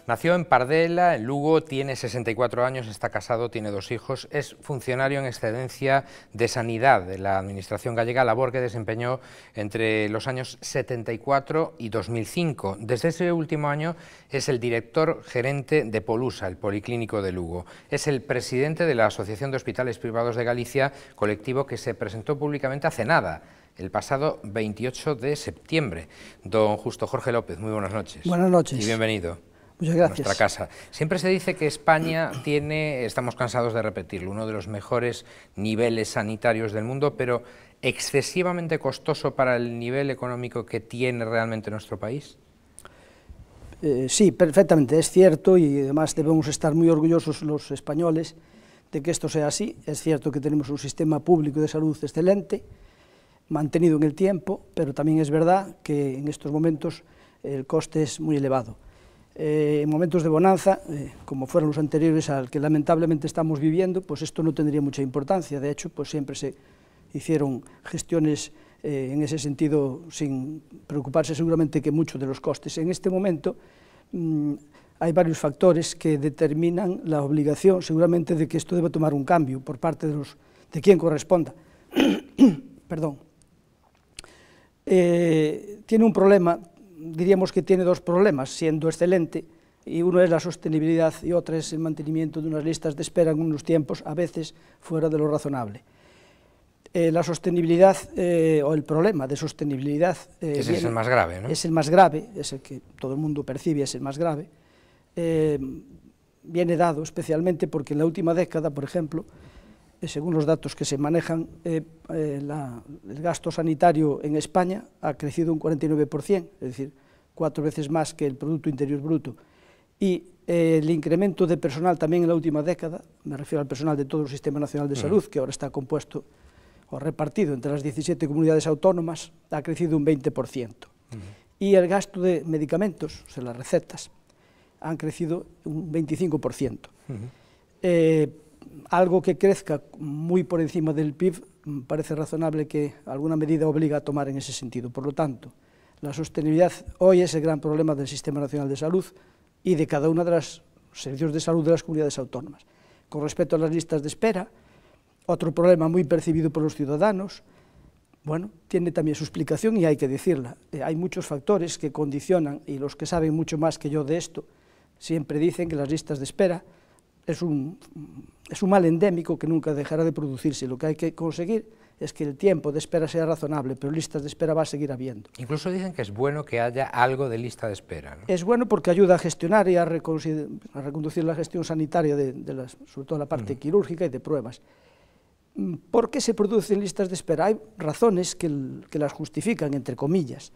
Nació en Pardela, en Lugo, tiene 64 años, está casado, tiene 2 hijos, es funcionario en excedencia de Sanidad de la Administración gallega, labor que desempeñó entre los años 74 y 2005. Desde ese último año es el director gerente de Polusa, el Policlínico de Lugo. Es el presidente de la Asociación de Hospitales Privados de Galicia, colectivo que se presentó públicamente hace nada, el pasado 28 de septiembre. Don Justo Jorge López, muy buenas noches. Buenas noches. Y bienvenido. Muchas gracias. A nuestra casa. Siempre se dice que España tiene, estamos cansados de repetirlo, uno de los mejores niveles sanitarios del mundo, pero excesivamente costoso para el nivel económico que tiene realmente nuestro país. Sí, perfectamente, es cierto, y además debemos estar muy orgullosos los españoles de que esto sea así. Es cierto que tenemos un sistema público de salud excelente, mantenido en el tiempo, pero también es verdad que en estos momentos el coste es muy elevado. En momentos de bonanza, como fueron los anteriores al que lamentablemente estamos viviendo, pues esto no tendría mucha importancia. De hecho, pues siempre se hicieron gestiones en ese sentido sin preocuparse seguramente que mucho de los costes. En este momento hay varios factores que determinan la obligación seguramente de que esto deba tomar un cambio por parte de quien corresponda. Perdón. Tiene un problema. Diríamos que tiene 2 problemas, siendo excelente, y uno es la sostenibilidad y otro es el mantenimiento de unas listas de espera en unos tiempos a veces fuera de lo razonable. La sostenibilidad, o el problema de sostenibilidad... Ese es el más grave, ¿no? Es el más grave, es el que todo el mundo percibe, es el más grave. Viene dado especialmente porque en la última década, por ejemplo, según los datos que se manejan, el gasto sanitario en España ha crecido un 49%, es decir, 4 veces más que el Producto Interior Bruto. Y el incremento de personal también en la última década, me refiero al personal de todo el Sistema Nacional de Salud, que ahora está compuesto o repartido entre las 17 comunidades autónomas, ha crecido un 20%. Y el gasto de medicamentos, o sea, las recetas, han crecido un 25%. Algo que crezca muy por encima del PIB, parece razonable que alguna medida obliga a tomar en ese sentido. Por lo tanto, la sostenibilidad hoy es el gran problema del Sistema Nacional de Salud y de cada una de los servicios de salud de las comunidades autónomas. Con respecto a las listas de espera, otro problema muy percibido por los ciudadanos, bueno, tiene también su explicación y hay que decirla. Hay muchos factores que condicionan, y los que saben mucho más que yo de esto, siempre dicen que las listas de espera es un mal endémico que nunca dejará de producirse. Lo que hay que conseguir es que el tiempo de espera sea razonable, pero listas de espera va a seguir habiendo. Incluso dicen que es bueno que haya algo de lista de espera, ¿no? Es bueno porque ayuda a gestionar y a reconducir la gestión sanitaria, sobre todo la parte quirúrgica y de pruebas. ¿Por qué se producen listas de espera? Hay razones que las justifican, entre comillas.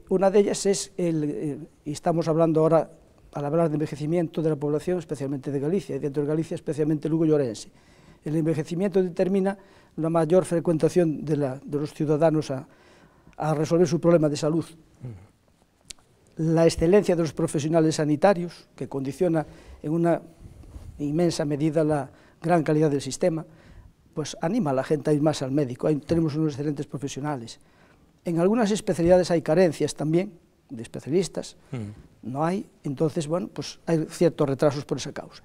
Una de ellas es, y estamos hablando ahora, al hablar de envejecimiento de la población, especialmente de Galicia, y dentro de Galicia especialmente Lugo y Ourense. El envejecimiento determina la mayor frecuentación de los ciudadanos a resolver su problema de salud. La excelencia de los profesionales sanitarios, que condiciona en una inmensa medida la gran calidad del sistema, pues anima a la gente a ir más al médico. Tenemos unos excelentes profesionales. En algunas especialidades hay carencias también de especialistas, no hay, entonces, bueno, pues hay ciertos retrasos por esa causa.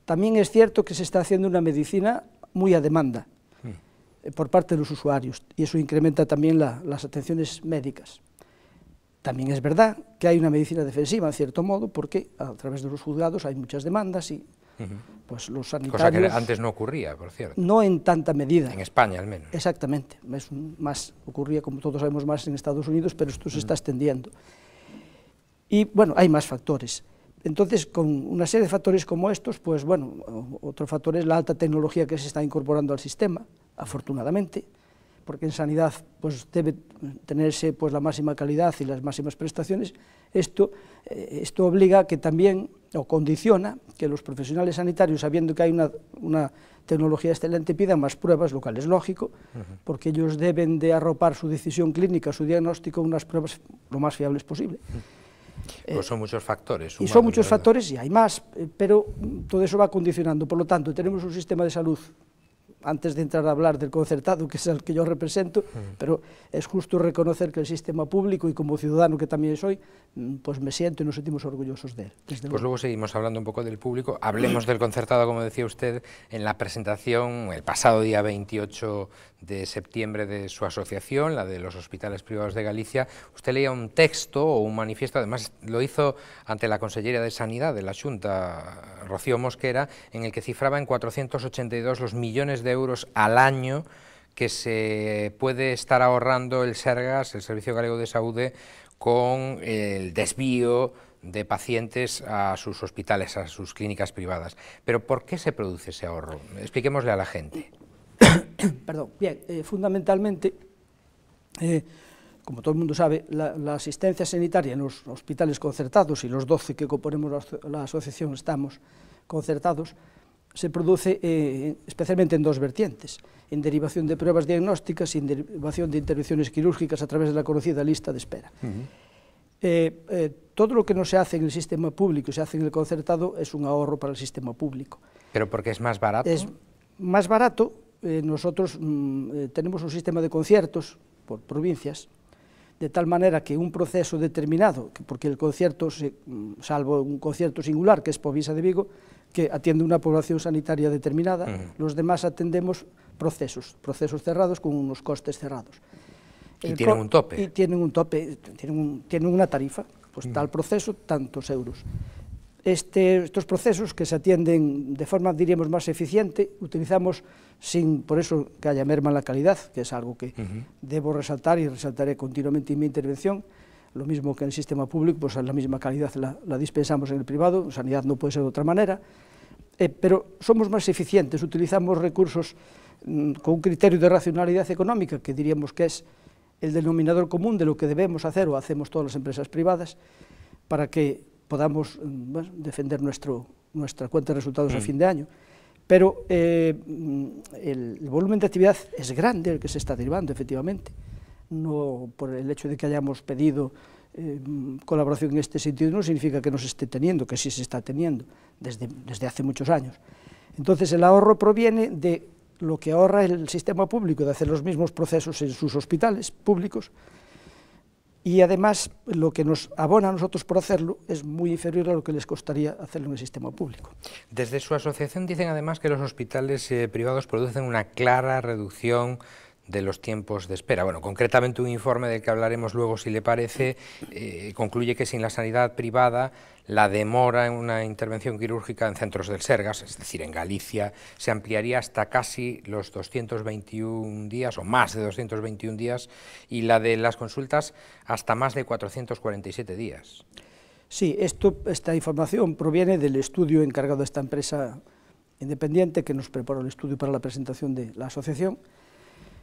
También es cierto que se está haciendo una medicina muy a demanda por parte de los usuarios, y eso incrementa también las atenciones médicas. También es verdad que hay una medicina defensiva, en cierto modo, porque a través de los juzgados hay muchas demandas y pues los sanitarios... Cosa que antes no ocurría, por cierto. No en tanta medida. En España, al menos. Exactamente. Ocurría, como todos sabemos, más en Estados Unidos, pero esto se está extendiendo. Y, bueno, hay más factores. Entonces, con una serie de factores como estos, pues, bueno, otro factor es la alta tecnología que se está incorporando al sistema, afortunadamente, porque en sanidad pues debe tenerse pues la máxima calidad y las máximas prestaciones. Esto obliga a que también, o condiciona, que los profesionales sanitarios, sabiendo que hay una tecnología excelente, pidan más pruebas, lo cual es lógico, porque ellos deben de arropar su decisión clínica, su diagnóstico, unas pruebas lo más fiables posible. Pues son muchos factores. Y son muchos factores, y hay más, pero todo eso va condicionando. Por lo tanto, tenemos un sistema de salud antes de entrar a hablar del concertado, que es el que yo represento, pero es justo reconocer que el sistema público, y como ciudadano que también soy, pues me siento y nos sentimos orgullosos de él. Pues luego seguimos hablando un poco del público. Hablemos del concertado, como decía usted, en la presentación el pasado día 28 de septiembre de su asociación, la de los hospitales privados de Galicia. Usted leía un texto o un manifiesto, además lo hizo ante la Consellería de Sanidad de la Xunta, Rocío Mosquera, en el que cifraba en 482 los millones de euros al año que se puede estar ahorrando el Sergas, el Servicio Galego de Saúde, con el desvío de pacientes a sus hospitales, a sus clínicas privadas. Pero ¿por qué se produce ese ahorro? Expliquémosle a la gente. Perdón. Bien, fundamentalmente, como todo el mundo sabe, la asistencia sanitaria en los hospitales concertados, y los 12 que componemos la asociación estamos concertados, se produce especialmente en dos vertientes: en derivación de pruebas diagnósticas y en derivación de intervenciones quirúrgicas a través de la conocida lista de espera. Todo lo que no se hace en el sistema público y se hace en el concertado es un ahorro para el sistema público. ¿Pero porque es más barato? Es más barato. Nosotros tenemos un sistema de conciertos por provincias, de tal manera que un proceso determinado, porque el concierto, salvo un concierto singular, que es Povisa de Vigo, que atiende una población sanitaria determinada, los demás atendemos procesos cerrados con unos costes cerrados. ¿Y tienen un tope? Y tienen un tope, tienen una tarifa, pues tal proceso, tantos euros. Estos procesos que se atienden de forma, diríamos, más eficiente, utilizamos sin, por eso, que haya merma en la calidad, que es algo que debo resaltar y resaltaré continuamente en mi intervención. Lo mismo que en el sistema público, pues la misma calidad la dispensamos en el privado, en sanidad no puede ser de otra manera, pero somos más eficientes, utilizamos recursos con un criterio de racionalidad económica, que diríamos que es el denominador común de lo que debemos hacer o hacemos todas las empresas privadas, para que podamos defender nuestra cuenta de resultados a fin de año. Pero el volumen de actividad es grande, el que se está derivando, efectivamente. No por el hecho de que hayamos pedido colaboración en este sentido no significa que no se esté teniendo, que sí se está teniendo desde hace muchos años. Entonces el ahorro proviene de lo que ahorra el sistema público de hacer los mismos procesos en sus hospitales públicos, y además lo que nos abona a nosotros por hacerlo es muy inferior a lo que les costaría hacerlo en el sistema público. Desde su asociación dicen además que los hospitales privados producen una clara reducción de los tiempos de espera. Bueno, concretamente un informe del que hablaremos luego, si le parece, concluye que sin la sanidad privada la demora en una intervención quirúrgica en centros del Sergas, es decir, en Galicia, se ampliaría hasta casi los 221 días o más de 221 días, y la de las consultas hasta más de 447 días. Sí, esta información proviene del estudio encargado de esta empresa independiente que nos preparó el estudio para la presentación de la asociación.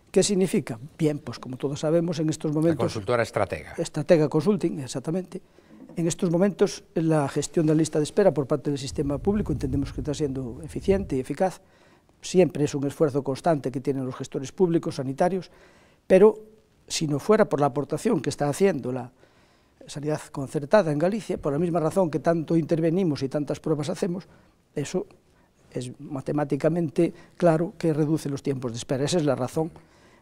¿Qué significa? Bien, pues como todos sabemos, en estos momentos... La consultora Estratega. Estratega Consulting, exactamente. En estos momentos, la gestión de la lista de espera por parte del sistema público entendemos que está siendo eficiente y eficaz. Siempre es un esfuerzo constante que tienen los gestores públicos, sanitarios, pero si no fuera por la aportación que está haciendo la sanidad concertada en Galicia, por la misma razón que tanto intervenimos y tantas pruebas hacemos, eso es matemáticamente claro que reduce los tiempos de espera. Esa es la razón.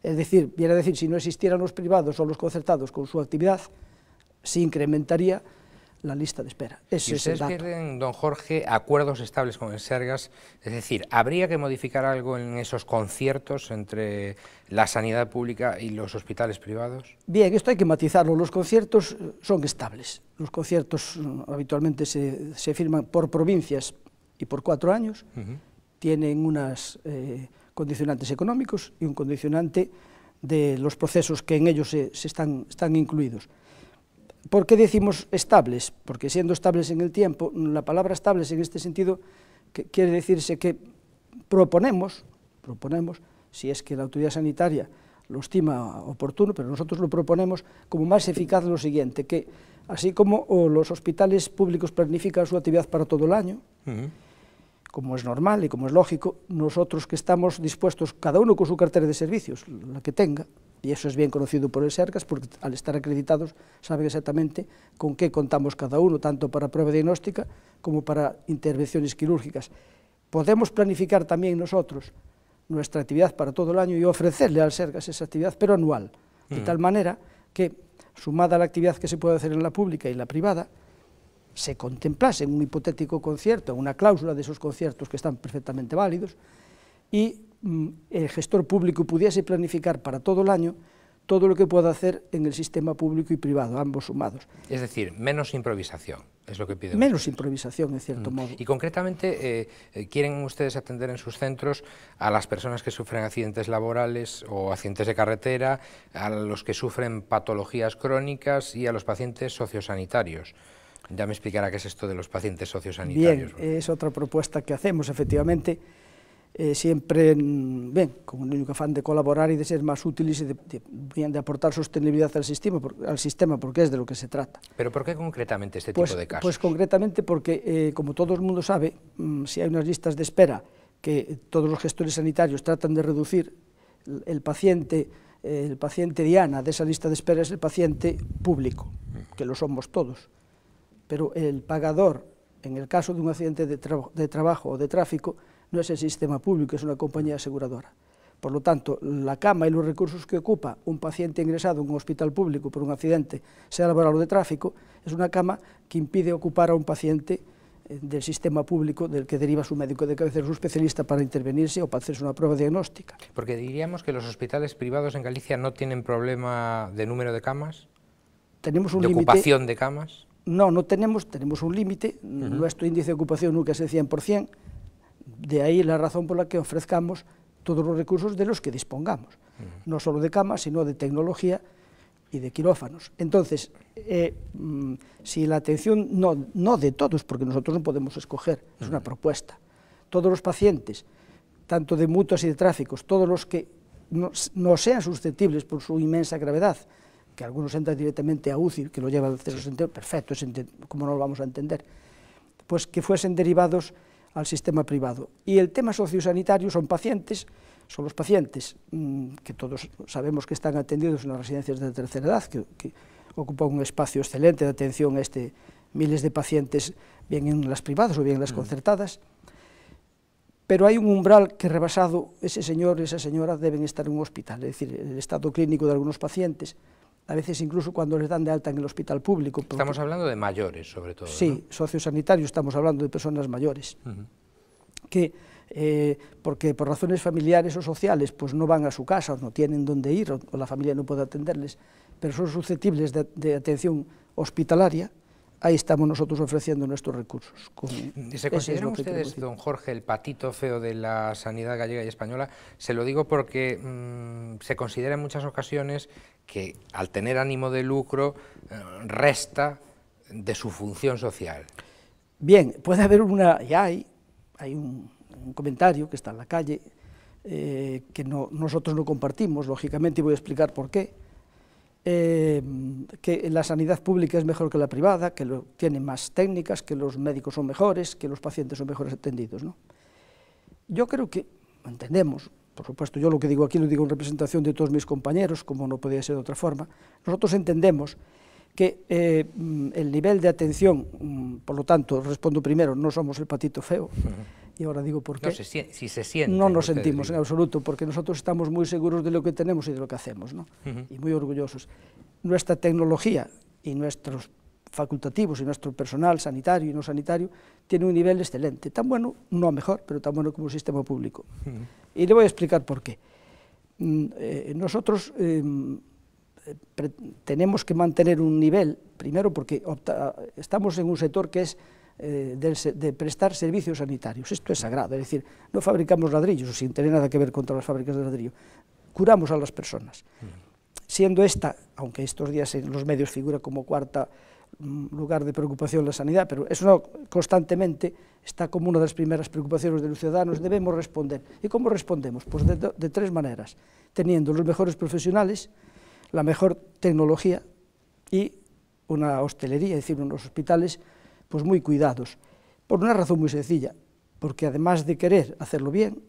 Es decir, viene a decir, si no existieran los privados o los concertados con su actividad, se incrementaría la lista de espera. Ese es el dato. ¿Y ustedes quieren, don Jorge, acuerdos estables con el Sergas? Es decir, ¿habría que modificar algo en esos conciertos entre la sanidad pública y los hospitales privados? Bien, esto hay que matizarlo. Los conciertos son estables. Los conciertos habitualmente se firman por provincias y por 4 años. Tienen unas condicionantes económicos y un condicionante de los procesos que en ellos están incluidos. ¿Por qué decimos estables? Porque siendo estables en el tiempo, la palabra estables en este sentido quiere decirse que proponemos, si es que la autoridad sanitaria lo estima oportuno, pero nosotros lo proponemos como más eficaz lo siguiente, que así como los hospitales públicos planifican su actividad para todo el año, como es normal y como es lógico, nosotros que estamos dispuestos, cada uno con su cartera de servicios, la que tenga, y eso es bien conocido por el Sergas, porque al estar acreditados saben exactamente con qué contamos cada uno, tanto para prueba diagnóstica como para intervenciones quirúrgicas. Podemos planificar también nosotros nuestra actividad para todo el año y ofrecerle al Sergas esa actividad, pero anual, de tal manera que, sumada a la actividad que se puede hacer en la pública y la privada, se contemplase en un hipotético concierto, en una cláusula de esos conciertos que están perfectamente válidos, y el gestor público pudiese planificar para todo el año todo lo que pueda hacer en el sistema público y privado, ambos sumados. Es decir, menos improvisación, es lo que piden Menos ustedes. improvisación, en cierto modo. Y concretamente, ¿quieren ustedes atender en sus centros a las personas que sufren accidentes laborales o accidentes de carretera, a los que sufren patologías crónicas y a los pacientes sociosanitarios? Ya me explicará qué es esto de los pacientes sociosanitarios. Bien, es otra propuesta que hacemos, efectivamente, siempre con el único afán de colaborar y de ser más útiles y de aportar sostenibilidad al sistema, porque es de lo que se trata. ¿Pero por qué concretamente este tipo de casos? Pues concretamente porque, como todo el mundo sabe, si hay unas listas de espera que todos los gestores sanitarios tratan de reducir, el paciente diana de esa lista de espera es el paciente público, que lo somos todos, pero el pagador, en el caso de un accidente de trabajo o de tráfico, no es el sistema público, es una compañía aseguradora. Por lo tanto, la cama y los recursos que ocupa un paciente ingresado en un hospital público por un accidente, sea laboral o de tráfico, es una cama que impide ocupar a un paciente del sistema público del que deriva su médico de cabecera, su especialista, para intervenirse o para hacerse una prueba diagnóstica. Porque diríamos que los hospitales privados en Galicia no tienen problema de número de camas, tenemos un de límite, ocupación de camas. No tenemos un límite, nuestro índice de ocupación nunca es el 100%, de ahí la razón por la que ofrezcamos todos los recursos de los que dispongamos, no solo de camas, sino de tecnología y de quirófanos. Entonces, si la atención, no de todos, porque nosotros no podemos escoger, es una propuesta, todos los pacientes, tanto de mutuas y de tráficos, todos los que no sean susceptibles por su inmensa gravedad, que algunos entran directamente a UCI, que lo llevan al centro sanitario, perfecto, como no lo vamos a entender, pues que fuesen derivados al sistema privado. Y el tema sociosanitario son los pacientes que todos sabemos que están atendidos en las residencias de tercera edad, que ocupan un espacio excelente de atención a miles de pacientes, bien en las privadas o bien en las concertadas, pero hay un umbral que, rebasado, ese señor y esa señora deben estar en un hospital, es decir, el estado clínico de algunos pacientes, a veces incluso cuando les dan de alta en el hospital público. Estamos hablando de mayores, sobre todo. Sí, ¿no? Sociosanitarios, estamos hablando de personas mayores, que porque por razones familiares o sociales pues no van a su casa, o no tienen dónde ir, o la familia no puede atenderles, pero son susceptibles de atención hospitalaria. Ahí estamos nosotros ofreciendo nuestros recursos. ¿Se consideran ustedes, don Jorge, el patito feo de la sanidad gallega y española? Se lo digo porque se considera en muchas ocasiones que al tener ánimo de lucro resta de su función social. Bien, puede haber hay un comentario que está en la calle que nosotros no compartimos, lógicamente, y voy a explicar por qué. Que la sanidad pública es mejor que la privada, que tiene más técnicas, que los médicos son mejores, que los pacientes son mejores atendidos, ¿no? Yo creo que entendemos, por supuesto, yo lo que digo aquí lo digo en representación de todos mis compañeros, como no podía ser de otra forma, nosotros entendemos que el nivel de atención, por lo tanto, respondo primero, no somos el patito feo, y ahora digo por qué. Si se siente. No nos sentimos en absoluto, porque nosotros estamos muy seguros de lo que tenemos y de lo que hacemos, ¿no? Y muy orgullosos. Nuestra tecnología y nuestros facultativos y nuestro personal sanitario y no sanitario tiene un nivel excelente, tan bueno, no mejor, pero tan bueno como el sistema público. Y le voy a explicar por qué. Nosotros tenemos que mantener un nivel, primero porque estamos en un sector que es de prestar servicios sanitarios. Esto es sagrado, es decir, no fabricamos ladrillos, sin tener nada que ver contra las fábricas de ladrillo, curamos a las personas. Siendo esta, aunque estos días en los medios figura como cuarta lugar de preocupación la sanidad, pero eso constantemente está como una de las primeras preocupaciones de los ciudadanos, debemos responder. ¿Y cómo respondemos? Pues de tres maneras, teniendo los mejores profesionales, la mejor tecnología y una hostelería, es decir, unos hospitales pues muy cuidados, por una razón muy sencilla, porque además de querer hacerlo bien,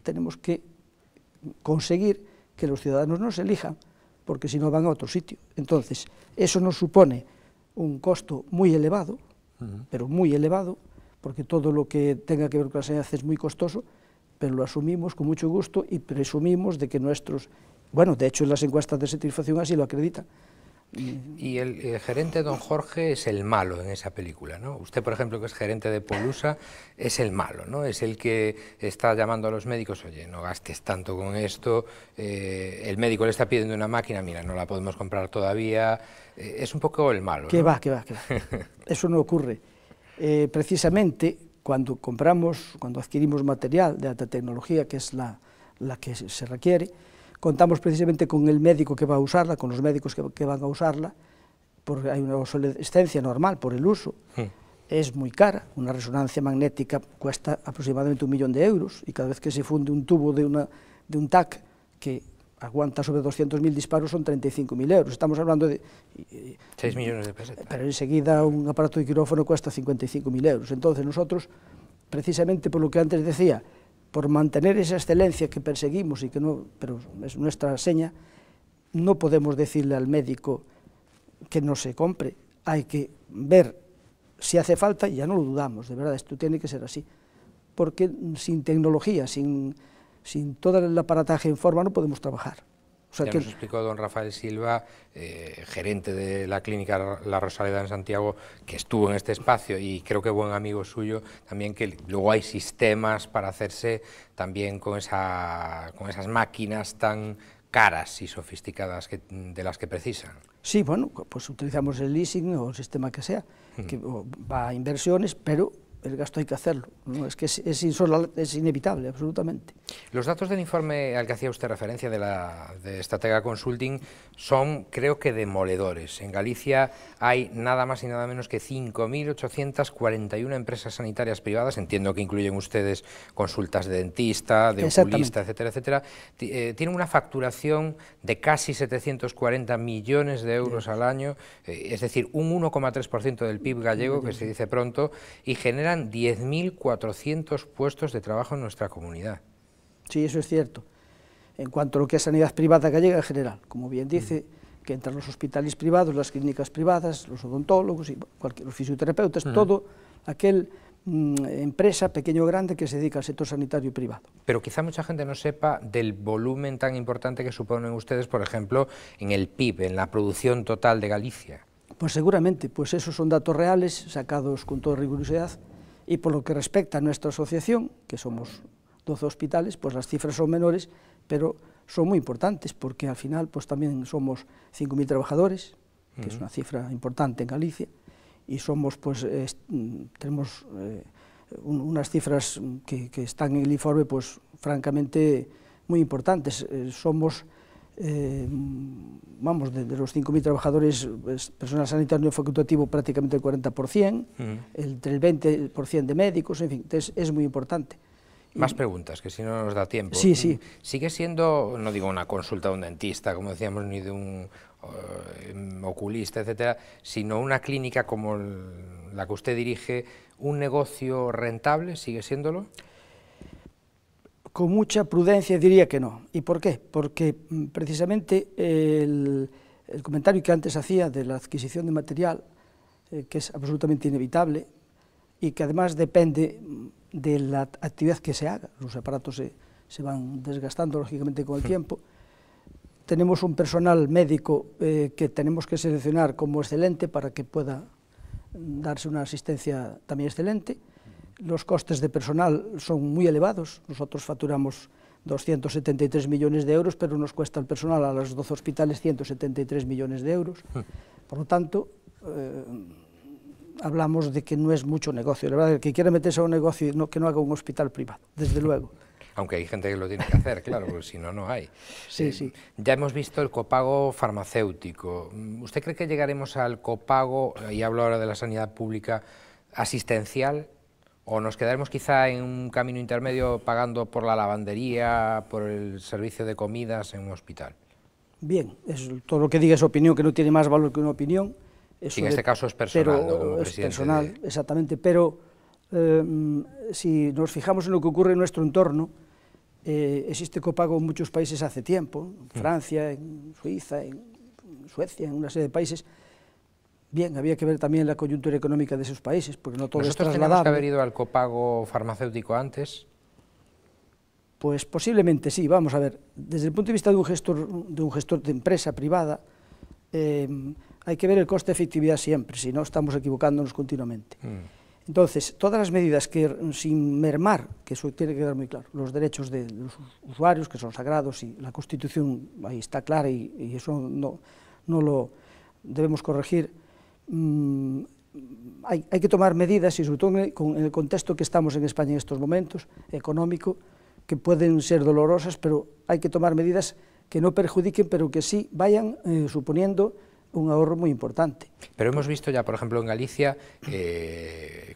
tenemos que conseguir que los ciudadanos nos elijan, porque si no van a otro sitio. Entonces, eso nos supone un costo muy elevado, pero muy elevado, porque todo lo que tenga que ver con la sanidad es muy costoso, pero lo asumimos con mucho gusto y presumimos de que nuestros... Bueno, de hecho, las encuestas de satisfacción así lo acreditan. Y el gerente don Jorge es el malo en esa película, ¿no? Usted, por ejemplo, que es gerente de Polusa, es el malo, ¿no? Es el que está llamando a los médicos, oye, no gastes tanto con esto, el médico le está pidiendo una máquina, mira, no la podemos comprar todavía, es un poco el malo, ¿no? Que va. Eso no ocurre. Precisamente, cuando adquirimos material de alta tecnología, que es la que se requiere, contamos precisamente con el médico que va a usarla, con los médicos que van a usarla, porque hay una obsolescencia normal por el uso. Es muy cara, una resonancia magnética cuesta aproximadamente 1 millón de euros, y cada vez que se funde un tubo de un TAC que aguanta sobre 200.000 disparos son 35.000 euros. Estamos hablando de... 6 millones de pesetas. Pero enseguida un aparato de quirófano cuesta 55.000 euros. Entonces nosotros, precisamente por lo que antes decía, por mantener esa excelencia que perseguimos, y que no, pero es nuestra seña, no podemos decirle al médico que no se compre. Hay que ver si hace falta, y ya no lo dudamos, de verdad, esto tiene que ser así, porque sin tecnología, sin todo el aparataje en forma, no podemos trabajar. O sea, ya nos explicó don Rafael Silva, gerente de la clínica La Rosaleda en Santiago, que estuvo en este espacio y creo que buen amigo suyo, también que luego hay sistemas para hacerse también con esas máquinas tan caras y sofisticadas de las que precisan. Sí, bueno, pues utilizamos el leasing o el sistema que sea, que va a inversiones, pero el gasto hay que hacerlo, ¿no? Es que es inevitable, absolutamente. Los datos del informe al que hacía usted referencia de Stratega Consulting son, creo que, demoledores. En Galicia hay nada más y nada menos que 5.841 empresas sanitarias privadas, entiendo que incluyen ustedes consultas de dentista, de oculista, etcétera, etcétera. Tienen una facturación de casi 740 millones de euros al año, es decir, un 1,3% del PIB gallego, que se dice pronto, y generan 10.400 puestos de trabajo en nuestra comunidad. Sí, eso es cierto. En cuanto a lo que es sanidad privada gallega en general, como bien dice, que entran los hospitales privados, las clínicas privadas, los odontólogos, los fisioterapeutas, todo aquel empresa, pequeño o grande, que se dedica al sector sanitario privado. Pero quizá mucha gente no sepa del volumen tan importante que suponen ustedes, por ejemplo, en el PIB, en la producción total de Galicia. Pues seguramente, pues esos son datos reales, sacados con toda rigurosidad, y por lo que respecta a nuestra asociación, que somos 12 hospitales, pues las cifras son menores, pero son muy importantes, porque al final pues también somos 5.000 trabajadores, que es una cifra importante en Galicia, y somos, pues, tenemos unas cifras que están en el informe, pues, francamente, muy importantes. Somos, vamos, de los 5.000 trabajadores, personal sanitario facultativo prácticamente el 40%, entre el 20% de médicos, en fin, entonces es muy importante. Más preguntas, que si no nos da tiempo. Sí, sí. Sigue siendo, no digo una consulta de un dentista, como decíamos, ni de un oculista, etcétera, sino una clínica como la que usted dirige, un negocio rentable, ¿sigue siéndolo? Con mucha prudencia diría que no. ¿Y por qué? Porque precisamente el comentario que antes hacía de la adquisición de material, que es absolutamente inevitable y que además depende de la actividad que se haga, los aparatos se van desgastando lógicamente con el tiempo. Tenemos un personal médico que tenemos que seleccionar como excelente para que pueda darse una asistencia también excelente. Los costes de personal son muy elevados, nosotros facturamos 273 millones de euros, pero nos cuesta el personal a los 12 hospitales 173 millones de euros. Por lo tanto, hablamos de que no es mucho negocio. La verdad, el que quiera meterse a un negocio, que no haga un hospital privado, desde luego. Aunque hay gente que lo tiene que hacer, claro, porque si no, no hay. Sí, sí. Ya hemos visto el copago farmacéutico. ¿Usted cree que llegaremos al copago, y hablo ahora de la sanidad pública, asistencial? ¿O nos quedaremos quizá en un camino intermedio pagando por la lavandería, por el servicio de comidas en un hospital? Bien, todo lo que diga es opinión, que no tiene más valor que una opinión. Sí, en este caso es personal, ¿no? Como es personal, exactamente, pero si nos fijamos en lo que ocurre en nuestro entorno, existe copago en muchos países hace tiempo, en Francia, en Suiza, en Suecia, en una serie de países. Bien, había que ver también la coyuntura económica de esos países, porque no todo es trasladable. ¿Nosotros tenemos que haber ido al copago farmacéutico antes? Pues posiblemente sí, vamos a ver, desde el punto de vista de un gestor de empresa privada, hay que ver el coste-efectividad siempre, si no estamos equivocándonos continuamente. Entonces, todas las medidas que, sin mermar, que eso tiene que quedar muy claro, los derechos de los usuarios, que son sagrados, y la Constitución ahí está clara, y eso no lo debemos corregir, hay que tomar medidas, y sobre todo en el contexto que estamos en España en estos momentos, económico, que pueden ser dolorosas, pero hay que tomar medidas que no perjudiquen, pero que sí vayan suponiendo un ahorro muy importante. Pero hemos visto ya, por ejemplo, en Galicia,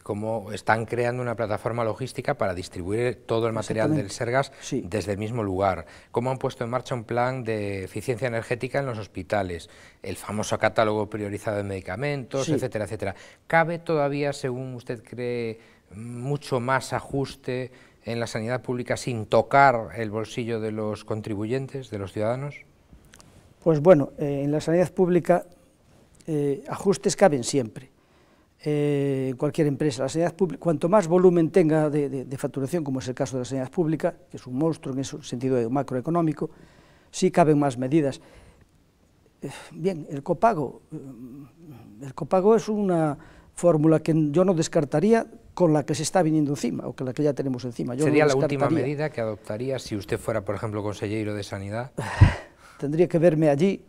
cómo están creando una plataforma logística para distribuir todo el material del Sergas desde el mismo lugar. Cómo han puesto en marcha un plan de eficiencia energética en los hospitales, el famoso catálogo priorizado de medicamentos, etcétera, etcétera. ¿Cabe todavía, según usted cree, mucho más ajuste en la sanidad pública sin tocar el bolsillo de los contribuyentes, de los ciudadanos? Pues bueno, en la sanidad pública ajustes caben siempre, en cualquier empresa. La sanidad pública, cuanto más volumen tenga de facturación, como es el caso de la sanidad pública, que es un monstruo en ese sentido macroeconómico, sí caben más medidas. Bien, el copago es una fórmula que yo no descartaría con la que se está viniendo encima, o con la que ya tenemos encima. ¿Sería la última medida que adoptaría si usted fuera, por ejemplo, consejero de Sanidad? Tendría que verme allí,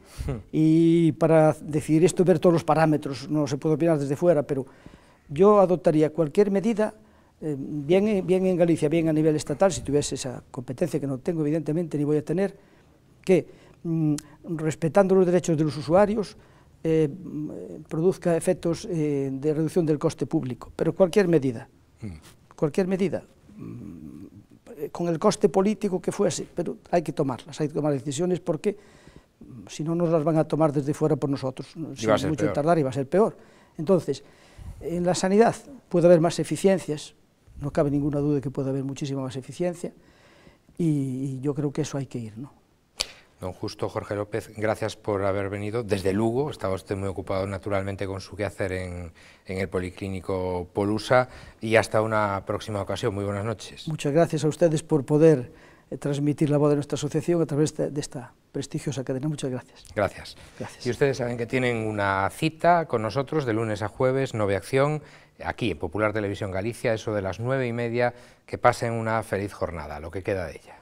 y para decidir esto, ver todos los parámetros, no se puede opinar desde fuera, pero yo adoptaría cualquier medida, bien en Galicia, bien a nivel estatal, si tuviese esa competencia, que no tengo evidentemente, ni voy a tener, que respetando los derechos de los usuarios, produzca efectos de reducción del coste público, pero cualquier medida, con el coste político que fuese, pero hay que tomar decisiones, porque si no nos las van a tomar desde fuera por nosotros, sin mucho tardar, y va a ser peor. Entonces, en la sanidad puede haber más eficiencias, no cabe ninguna duda de que puede haber muchísima más eficiencia, y yo creo que eso hay que ir, ¿no? Don Justo Jorge López, gracias por haber venido desde Lugo. Estaba usted muy ocupado naturalmente con su quehacer en el Policlínico Polusa, y hasta una próxima ocasión. Muy buenas noches. Muchas gracias a ustedes por poder transmitir la voz de nuestra asociación a través de esta prestigiosa cadena. Muchas gracias. Gracias. Y ustedes saben que tienen una cita con nosotros de lunes a jueves, Nove Acción, aquí en Popular Televisión Galicia, eso de las 9:30, que pasen una feliz jornada, lo que queda de ella.